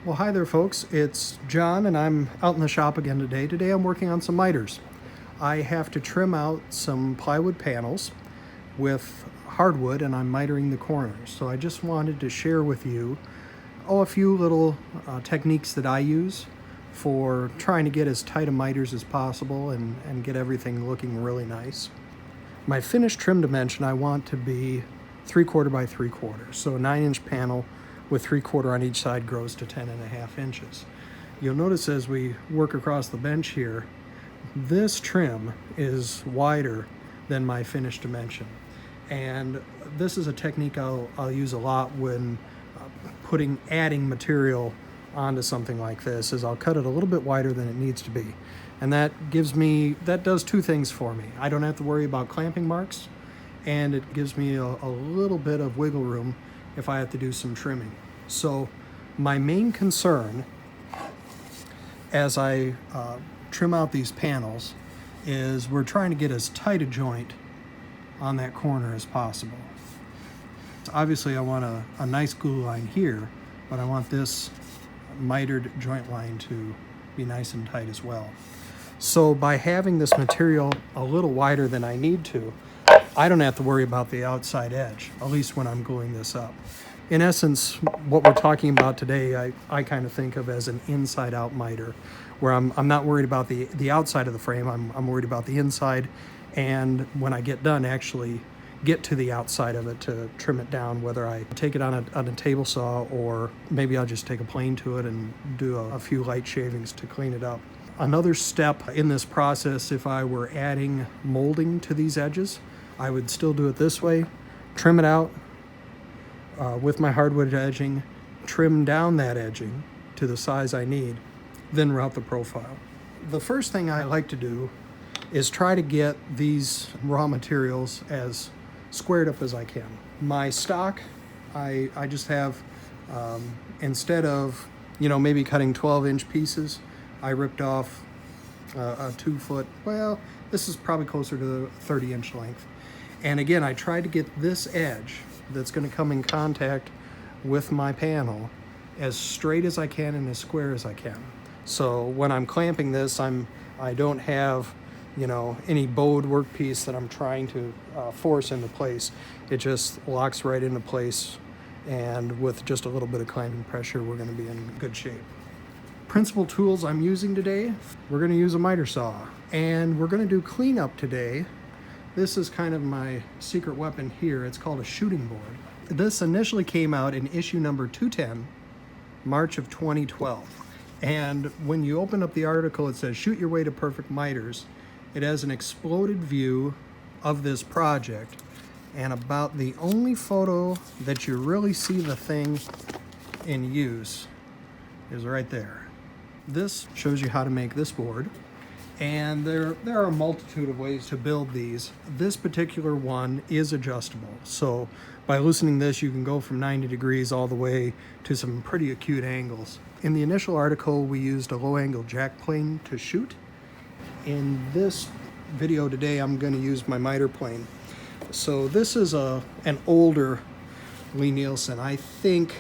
Well, hi there, folks. It's John, and I'm out in the shop again today. Today I'm working on some miters. I have to trim out some plywood panels with hardwood, and I'm mitering the corners. So I just wanted to share with you a few little techniques that I use for trying to get as tight a miters as possible and get everything looking really nice. My finished trim dimension I want to be 3/4 by 3/4, so a 9-inch panel with 3/4 on each side grows to 10.5 inches. You'll notice as we work across the bench here, this trim is wider than my finished dimension. And this is a technique I'll use a lot when adding material onto something like this, is I'll cut it a little bit wider than it needs to be. And that does two things for me. I don't have to worry about clamping marks, and it gives me a little bit of wiggle room if I have to do some trimming. So my main concern as I trim out these panels is we're trying to get as tight a joint on that corner as possible. So obviously I want a nice glue line here, but I want this mitered joint line to be nice and tight as well. So by having this material a little wider than I need to, I don't have to worry about the outside edge, at least when I'm gluing this up. In essence, what we're talking about today, I kind of think of as an inside-out miter, where I'm not worried about the outside of the frame, I'm worried about the inside, and when I get done, actually get to the outside of it to trim it down, whether I take it on a table saw or maybe I'll just take a plane to it and do a few light shavings to clean it up. Another step in this process, if I were adding molding to these edges, I would still do it this way, trim it out with my hardwood edging, trim down that edging to the size I need, then route the profile. The first thing I like to do is try to get these raw materials as squared up as I can. My stock, I just have, instead of, maybe cutting 12-inch pieces, I ripped off a 2-foot, well, this is probably closer to 30-inch length. And again, I tried to get this edge that's going to come in contact with my panel as straight as I can and as square as I can. So when I'm clamping this, I don't have, any bowed workpiece that I'm trying to force into place. It just locks right into place, and with just a little bit of clamping pressure, we're going to be in good shape. Principal tools I'm using today, we're going to use a miter saw, and we're going to do cleanup today. This is kind of my secret weapon here. It's called a shooting board. This initially came out in issue number 210, March of 2012. And when you open up the article, it says, "Shoot your way to perfect miters." It has an exploded view of this project. And about the only photo that you really see the thing in use is right there. This shows you how to make this board. And there are a multitude of ways to build these. This particular one is adjustable. So by loosening this, you can go from 90 degrees all the way to some pretty acute angles. In the initial article, we used a low-angle jack plane to shoot. In this video today, I'm going to use my miter plane. So this is an older Lie-Nielsen. I think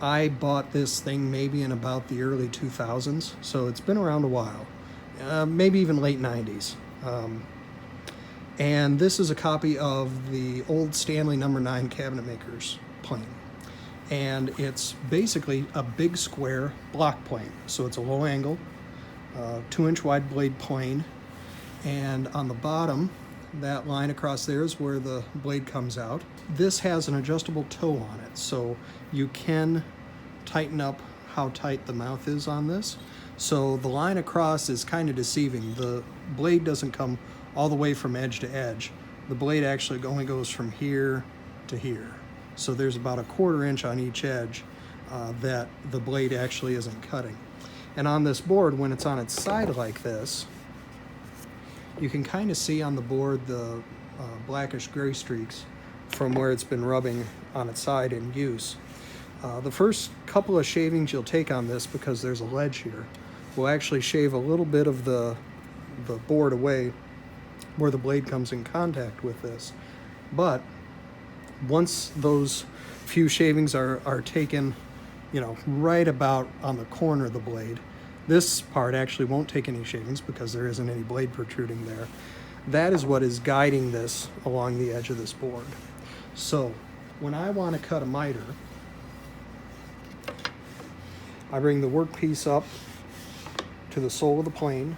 I bought this thing maybe in about the early 2000s, so it's been around a while. Maybe even late 90s. And this is a copy of the old Stanley No. 9 cabinet maker's plane. And it's basically a big square block plane. So it's a low angle, 2-inch wide blade plane. And on the bottom, that line across there is where the blade comes out. This has an adjustable toe on it, so you can tighten up how tight the mouth is on this. So the line across is kind of deceiving. The blade doesn't come all the way from edge to edge. The blade actually only goes from here to here. So there's about a 1/4 inch on each edge that the blade actually isn't cutting. And on this board, when it's on its side like this, you can kind of see on the board the blackish gray streaks from where it's been rubbing on its side in use. The first couple of shavings you'll take on this, because there's a ledge here, will actually shave a little bit of the board away where the blade comes in contact with this. But once those few shavings are taken you know, right about on the corner of the blade. This part actually won't take any shavings because there isn't any blade protruding there. That is what is guiding this along the edge of this board. So when I want to cut a miter, I bring the workpiece up to the sole of the plane,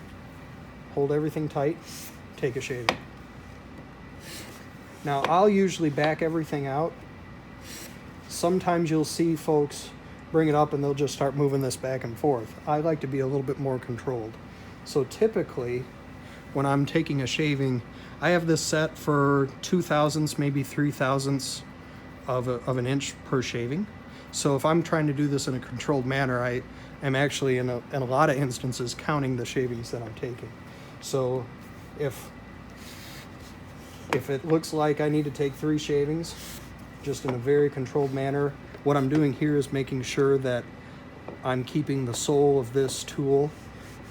hold everything tight, take a shaving. Now I'll usually back everything out. Sometimes you'll see folks bring it up and they'll just start moving this back and forth. I like to be a little bit more controlled. So typically when I'm taking a shaving, I have this set for 2/1000ths, maybe 3/1000ths of an inch per shaving. So if I'm trying to do this in a controlled manner, I am actually in a lot of instances counting the shavings that I'm taking. So if it looks like I need to take 3 shavings, just in a very controlled manner, what I'm doing here is making sure that I'm keeping the sole of this tool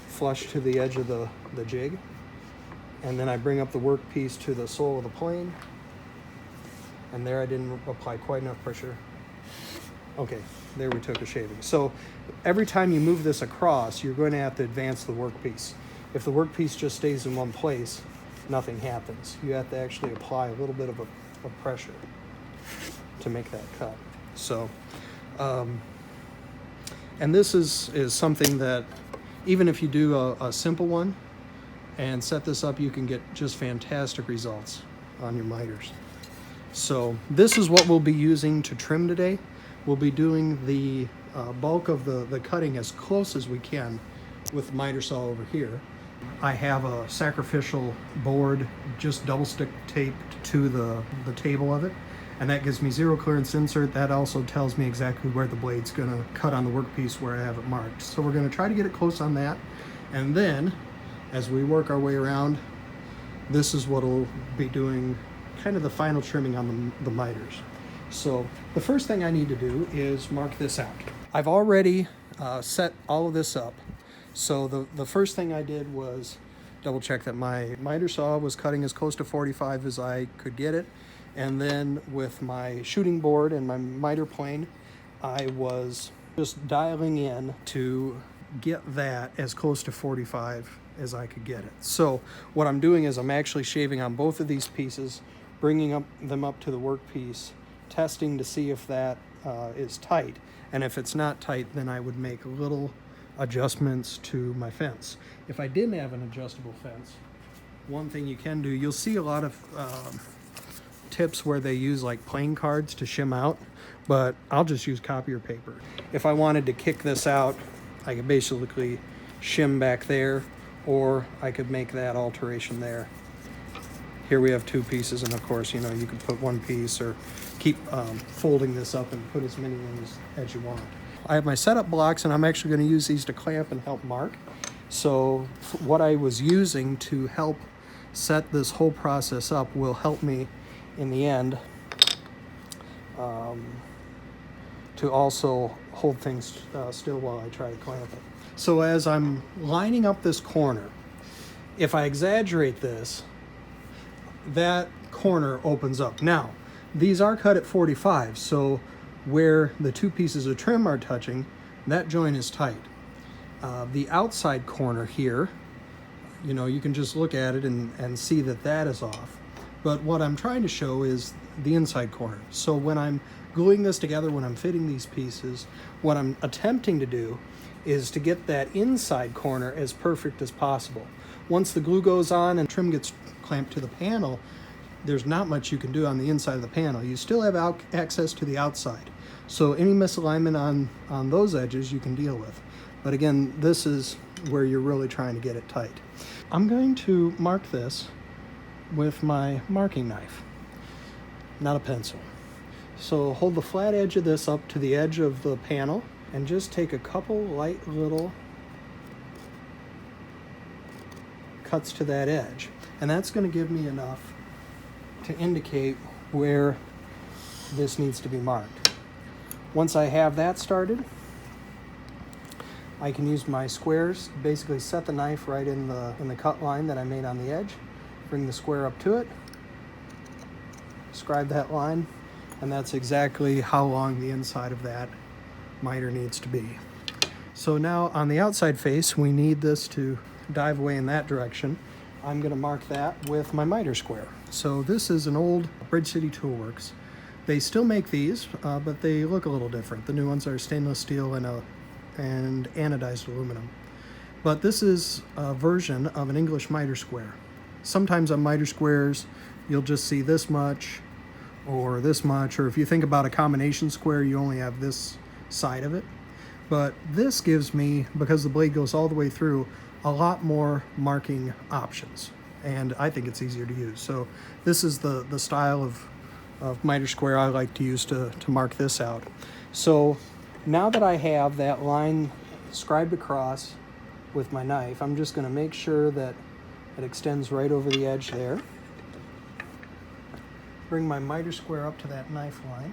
flush to the edge of the jig. And then I bring up the workpiece to the sole of the plane. And there I didn't apply quite enough pressure. Okay, there we took a shaving. So every time you move this across, you're going to have to advance the workpiece. If the workpiece just stays in one place, nothing happens. You have to actually apply a little bit of a pressure to make that cut. So, and this is something that even if you do a simple one and set this up, you can get just fantastic results on your miters. So this is what we'll be using to trim today. We'll be doing the bulk of the cutting as close as we can with the miter saw over here. I have a sacrificial board just double stick taped to the table of it, and that gives me 0 clearance insert. That also tells me exactly where the blade's gonna cut on the workpiece where I have it marked. So we're gonna try to get it close on that, and then as we work our way around, this is what we'll be doing kind of the final trimming on the miters. So the first thing I need to do is mark this out. I've already set all of this up. So the first thing I did was double check that my miter saw was cutting as close to 45 as I could get it. And then with my shooting board and my miter plane, I was just dialing in to get that as close to 45 as I could get it. So what I'm doing is I'm actually shaving on both of these pieces, bringing them up to the workpiece, testing to see if that is tight. And if it's not tight, then I would make little adjustments to my fence. If I didn't have an adjustable fence, one thing you can do, you'll see a lot of tips where they use like playing cards to shim out, but I'll just use copier paper. If I wanted to kick this out, I could basically shim back there, or I could make that alteration there. Here we have 2 pieces, and of course, you know, you could put 1 piece or keep folding this up and put as many in as you want. I have my setup blocks, and I'm actually going to use these to clamp and help mark. So what I was using to help set this whole process up will help me in the end to also hold things still while I try to clamp it. So as I'm lining up this corner, if I exaggerate this, that corner opens up. Now, these are cut at 45, so where the 2 pieces of trim are touching, that joint is tight. The outside corner here, you know, you can just look at it and see that that is off. But what I'm trying to show is the inside corner. So when I'm gluing this together, when I'm fitting these pieces, what I'm attempting to do is to get that inside corner as perfect as possible. Once the glue goes on and trim gets clamped to the panel, there's not much you can do on the inside of the panel. You still have access to the outside. So any misalignment on those edges you can deal with. But again, this is where you're really trying to get it tight. I'm going to mark this with my marking knife, not a pencil. So hold the flat edge of this up to the edge of the panel and just take a couple light little cuts to that edge. And that's going to give me enough to indicate where this needs to be marked. Once I have that started, I can use my squares, basically set the knife right in the cut line that I made on the edge, bring the square up to it, scribe that line, and that's exactly how long the inside of that miter needs to be. So now on the outside face, we need this to dive away in that direction. I'm going to mark that with my miter square. So this is an old Bridge City Toolworks. They still make these, but they look a little different. The new ones are stainless steel and anodized aluminum. But this is a version of an English miter square. Sometimes on miter squares, you'll just see this much, or if you think about a combination square, you only have this side of it. But this gives me, because the blade goes all the way through, a lot more marking options, and I think it's easier to use. So this is the style of miter square I like to use to mark this out. So now that I have that line scribed across with my knife, I'm just going to make sure that it extends right over the edge there. Bring my miter square up to that knife line,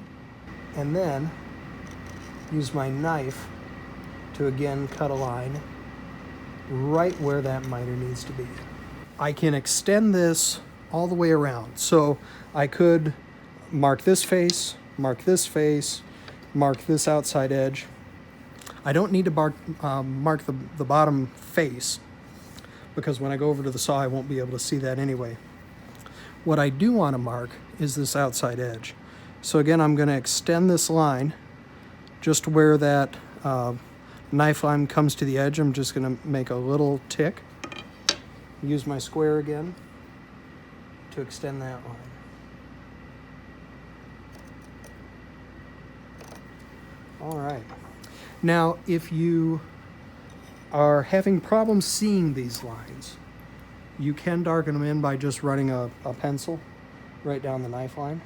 and then use my knife to again cut a line right where that miter needs to be. I can extend this all the way around. So I could mark this face, mark this face, mark this outside edge. I don't need to mark the bottom face, because when I go over to the saw, I won't be able to see that anyway. What I do want to mark is this outside edge. So again, I'm going to extend this line just where that knife line comes to the edge. I'm just going to make a little tick. Use my square again to extend that line. All right. Now, if you are having problems seeing these lines, you can darken them in by just running a pencil right down the knife line.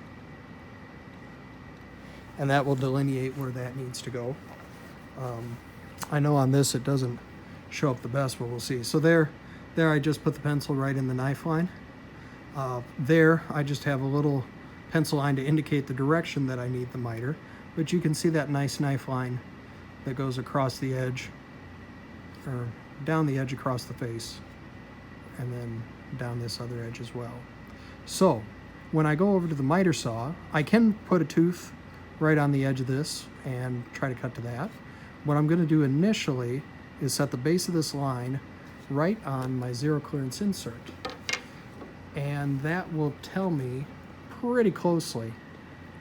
And that will delineate where that needs to go. I know on this it doesn't show up the best, but we'll see. So there I just put the pencil right in the knife line. There I just have a little pencil line to indicate the direction that I need the miter. But you can see that nice knife line that goes across the edge, or down the edge across the face, and then down this other edge as well. So when I go over to the miter saw, I can put a tooth right on the edge of this and try to cut to that. What I'm going to do initially is set the base of this line right on my zero clearance insert, and that will tell me pretty closely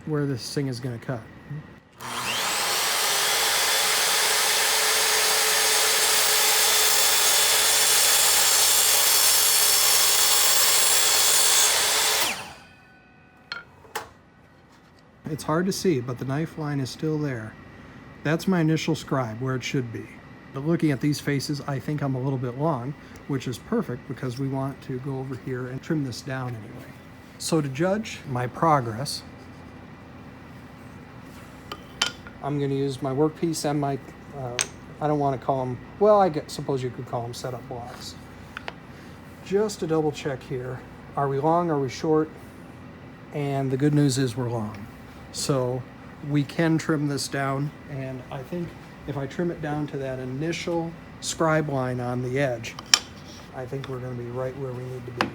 where this thing is going to cut. It's hard to see, but the knife line is still there. That's my initial scribe, where it should be. But looking at these faces, I think I'm a little bit long, which is perfect because we want to go over here and trim this down anyway. So to judge my progress, I'm going to use my workpiece and my, I don't want to call them, well, suppose you could call them setup blocks. Just to double check here, are we long, are we short? And the good news is we're long. So we can trim this down, and I think if I trim it down to that initial scribe line on the edge, I think we're going to be right where we need to be.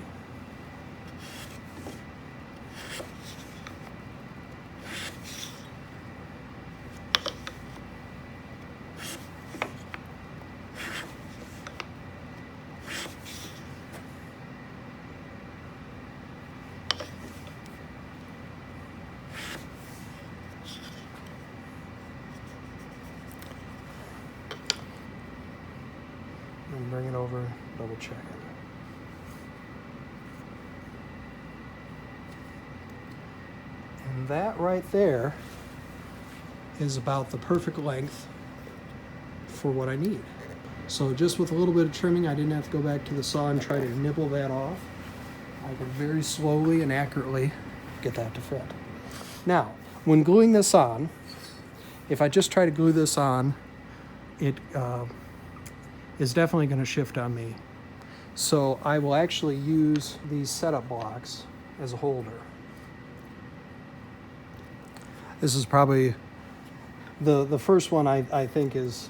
And bring it over, double check it. And that right there is about the perfect length for what I need. So just with a little bit of trimming, I didn't have to go back to the saw and try to nibble that off. I could very slowly and accurately get that to fit. Now, when gluing this on, if I just try to glue this on, it is definitely going to shift on me. So I will actually use these setup blocks as a holder. This is probably the first one I think is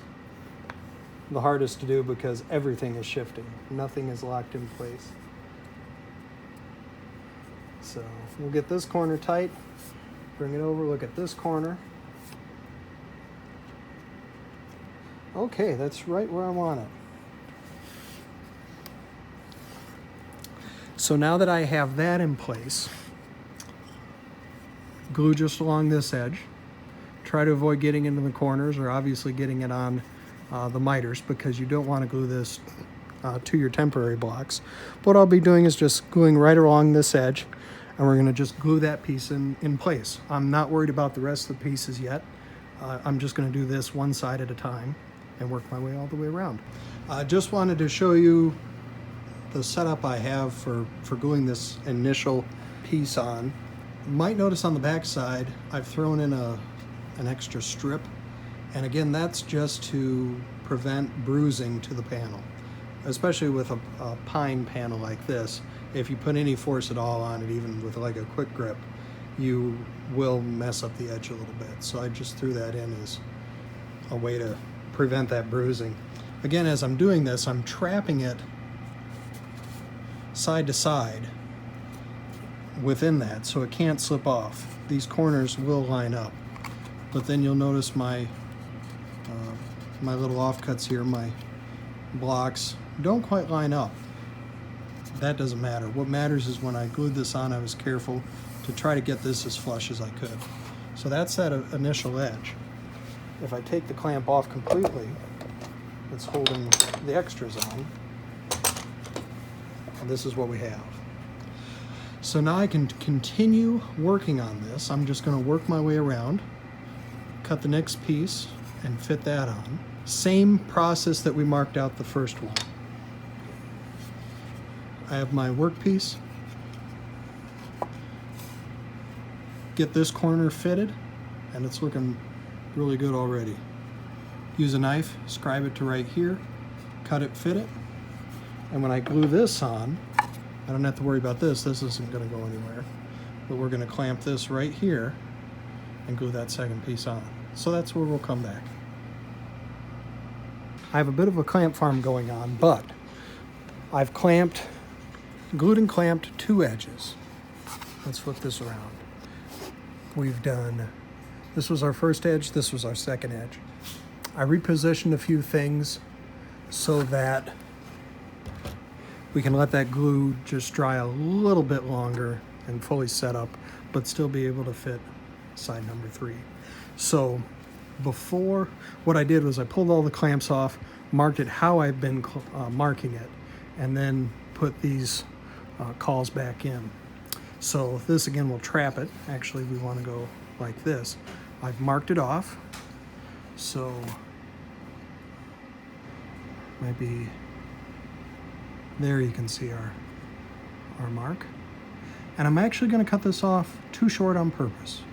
the hardest to do because everything is shifting. Nothing is locked in place. So we'll get this corner tight, bring it over, look at this corner. Okay, that's right where I want it. So now that I have that in place, glue just along this edge. Try to avoid getting into the corners or obviously getting it on the miters, because you don't want to glue this to your temporary blocks. What I'll be doing is just gluing right along this edge, and we're going to just glue that piece in place. I'm not worried about the rest of the pieces yet. I'm just going to do this one side at a time and work my way all the way around. I just wanted to show you the setup I have for gluing this initial piece on. You might notice on the back side I've thrown in an extra strip, and again, that's just to prevent bruising to the panel, especially with a pine panel like this. If you put any force at all on it, even with like a quick grip, you will mess up the edge a little bit. So I just threw that in as a way to prevent that bruising. Again, as I'm doing this, I'm trapping it side to side within that so it can't slip off. These corners will line up, but then you'll notice my little offcuts here, my blocks don't quite line up. That doesn't matter. What matters is when I glued this on, I was careful to try to get this as flush as I could. So that's that initial edge. If I take the clamp off completely, it's holding the extras on, and this is what we have. So now I can continue working on this. I'm just going to work my way around, cut the next piece, and fit that on. Same process that we marked out the first one. I have my workpiece. Get this corner fitted, and it's looking really good already. Use a knife, scribe it to right here, cut it, fit it, and when I glue this on, I don't have to worry about this. This isn't going to go anywhere, but we're going to clamp this right here and glue that second piece on. So that's where we'll come back. I have a bit of a clamp farm going on, but I've glued and clamped two edges. Let's flip this around. This was our first edge, this was our second edge. I repositioned a few things so that we can let that glue just dry a little bit longer and fully set up, but still be able to fit side number 3. So before, what I did was I pulled all the clamps off, marked it how I've been marking it, and then put these cawls back in. So this again will trap it. Actually, we want to go like this. I've marked it off, so maybe there you can see our mark. And I'm actually going to cut this off too short on purpose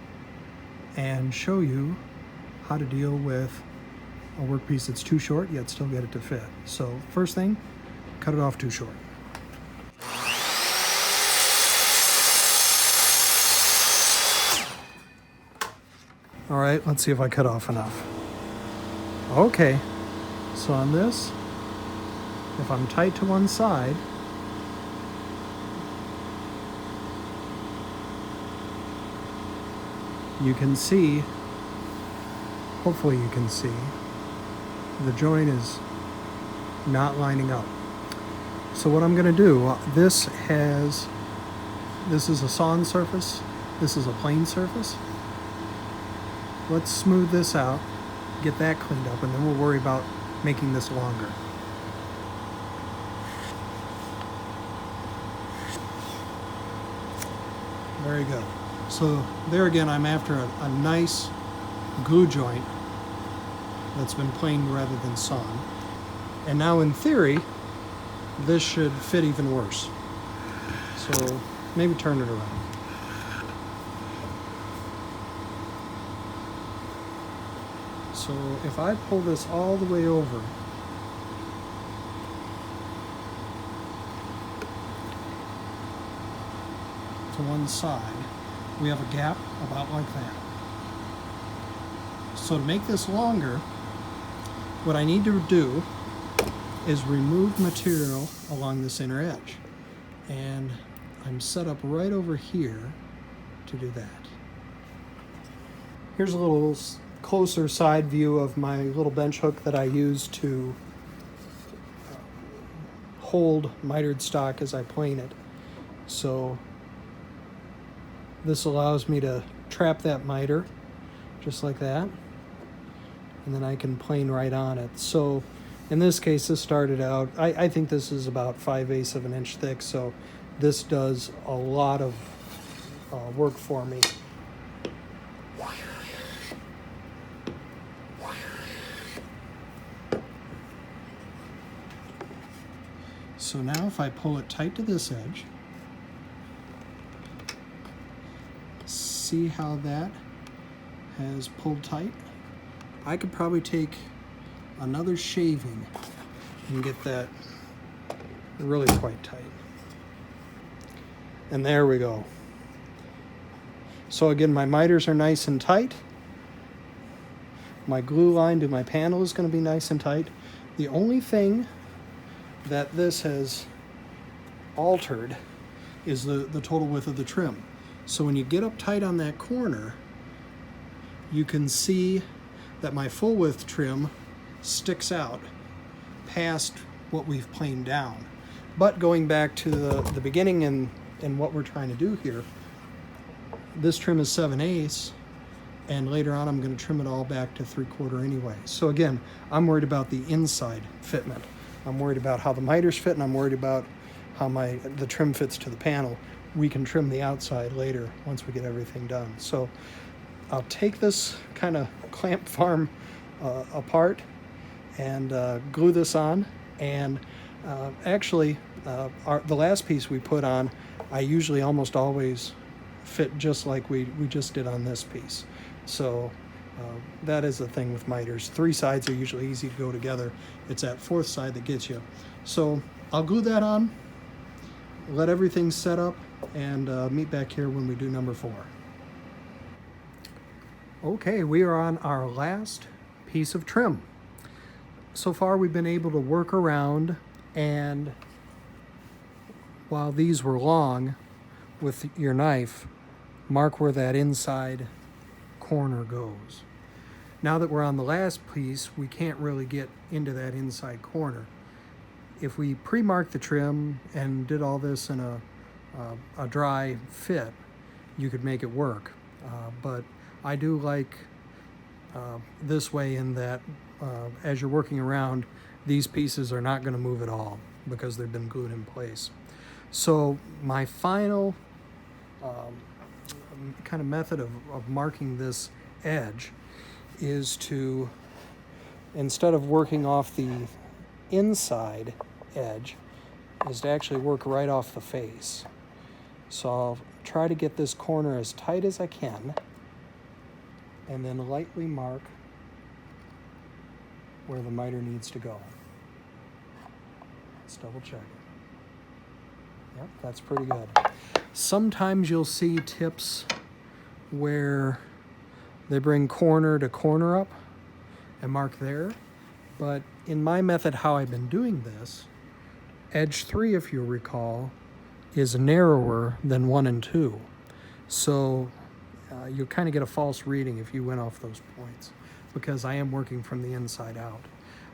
and show you how to deal with a workpiece that's too short yet still get it to fit. So first thing, cut it off too short. All right, let's see if I cut off enough. Okay, so on this, if I'm tight to one side, you can see, hopefully you can see, the joint is not lining up. So what I'm going to do, this is a sawn surface, this is a plane surface. Let's smooth this out, get that cleaned up, and then we'll worry about making this longer. Very good. So there again, I'm after a nice glue joint that's been planed rather than sawn. And now in theory, this should fit even worse. So maybe turn it around. So if I pull this all the way over, to one side, we have a gap about like that. So to make this longer, what I need to do is remove material along this inner edge. And I'm set up right over here to do that. Here's a little closer side view of my little bench hook that I use to hold mitered stock as I plane it. So this allows me to trap that miter just like that, and then I can plane right on it. So in this case, this started out, I think this is about 5/8 of an inch thick, so this does a lot of work for me. So now if I pull it tight to this edge, see how that has pulled tight? I could probably take another shaving and get that really quite tight. And there we go. So again, my miters are nice and tight. My glue line to my panel is going to be nice and tight. The only thing that this has altered is the total width of the trim. So when you get up tight on that corner, you can see that my full width trim sticks out past what we've planed down. But going back to the beginning and what we're trying to do here, this trim is 7/8, and later on I'm going to trim it all back to 3/4 anyway. So again, I'm worried about the inside fitment. I'm worried about how the miters fit, and I'm worried about how the trim fits to the panel. We can trim the outside later once we get everything done. So I'll take this kind of clamp farm apart and glue this on. And actually, the last piece we put on, I usually almost always fit just like we just did on this piece. So that is the thing with miters. 3 sides are usually easy to go together. It's that 4th side that gets you. So I'll glue that on, let everything set up, and meet back here when we do number 4. Okay, we are on our last piece of trim. So far we've been able to work around, and while these were long, with your knife, mark where that inside corner goes. Now that we're on the last piece, we can't really get into that inside corner. If we pre-marked the trim and did all this in a dry fit, you could make it work. But I do like this way in that as you're working around, these pieces are not going to move at all because they've been glued in place. So my final kind of method of marking this edge is to, instead of working off the inside edge, is to actually work right off the face. So I'll try to get this corner as tight as I can, and then lightly mark where the miter needs to go. Let's double check it. Yep, that's pretty good. Sometimes you'll see tips where they bring corner to corner up and mark there. But in my method, how I've been doing this, edge 3, if you recall, is narrower than 1 and 2. So you kind of get a false reading if you went off those points, because I am working from the inside out.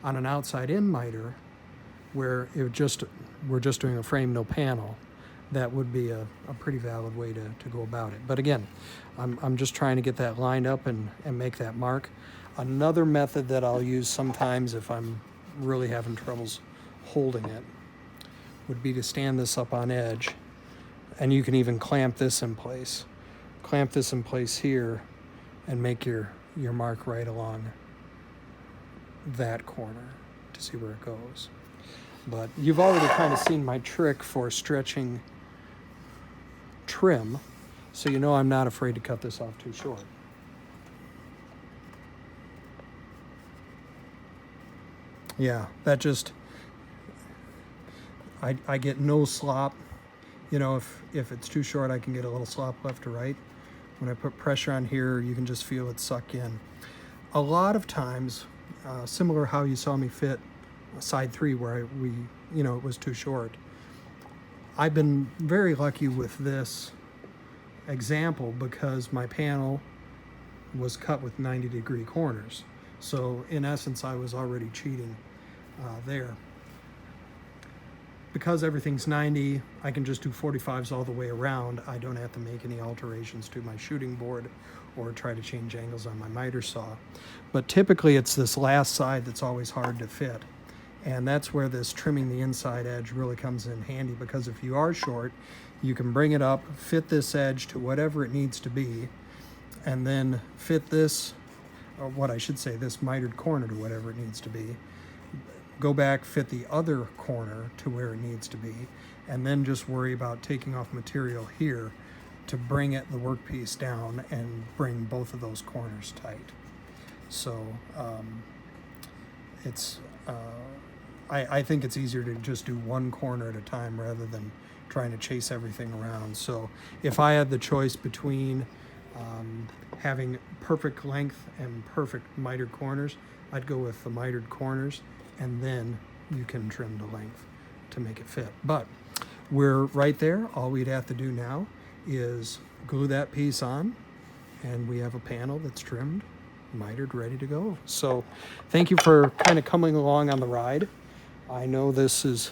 On an outside in miter, where we're just doing a frame, no panel, that would be a pretty valid way to go about it. But again, I'm just trying to get that lined up and make that mark. Another method that I'll use sometimes if I'm really having troubles holding it would be to stand this up on edge, and you can even clamp this in place. Clamp this in place here and make your mark right along that corner to see where it goes. But you've already kind of seen my trick for stretching trim, so you know I'm not afraid to cut this off too short. Yeah, that just, I get no slop. You know, if it's too short, I can get a little slop left or right. When I put pressure on here, you can just feel it suck in. A lot of times, similar how you saw me fit side 3 where it was too short. I've been very lucky with this example because my panel was cut with 90-degree corners. So in essence, I was already cheating there. Because everything's 90, I can just do 45s all the way around. I don't have to make any alterations to my shooting board or try to change angles on my miter saw. But typically it's this last side that's always hard to fit. And that's where this trimming the inside edge really comes in handy, because if you are short, you can bring it up, fit this edge to whatever it needs to be, and then fit this, or what I should say, this mitered corner to whatever it needs to be. Go back, fit the other corner to where it needs to be, and then just worry about taking off material here to bring the workpiece down and bring both of those corners tight. So I think it's easier to just do one corner at a time rather than trying to chase everything around. So if I had the choice between having perfect length and perfect mitered corners, I'd go with the mitered corners, and then you can trim the length to make it fit. But we're right there. All we'd have to do now is glue that piece on, and we have a panel that's trimmed, mitered, ready to go. So thank you for kind of coming along on the ride. I know this has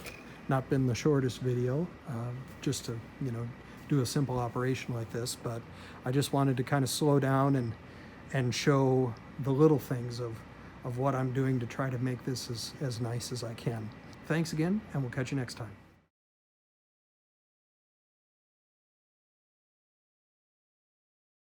not been the shortest video, just to, do a simple operation like this, but I just wanted to kind of slow down and show the little things of what I'm doing to try to make this as nice as I can. Thanks again, and we'll catch you next time.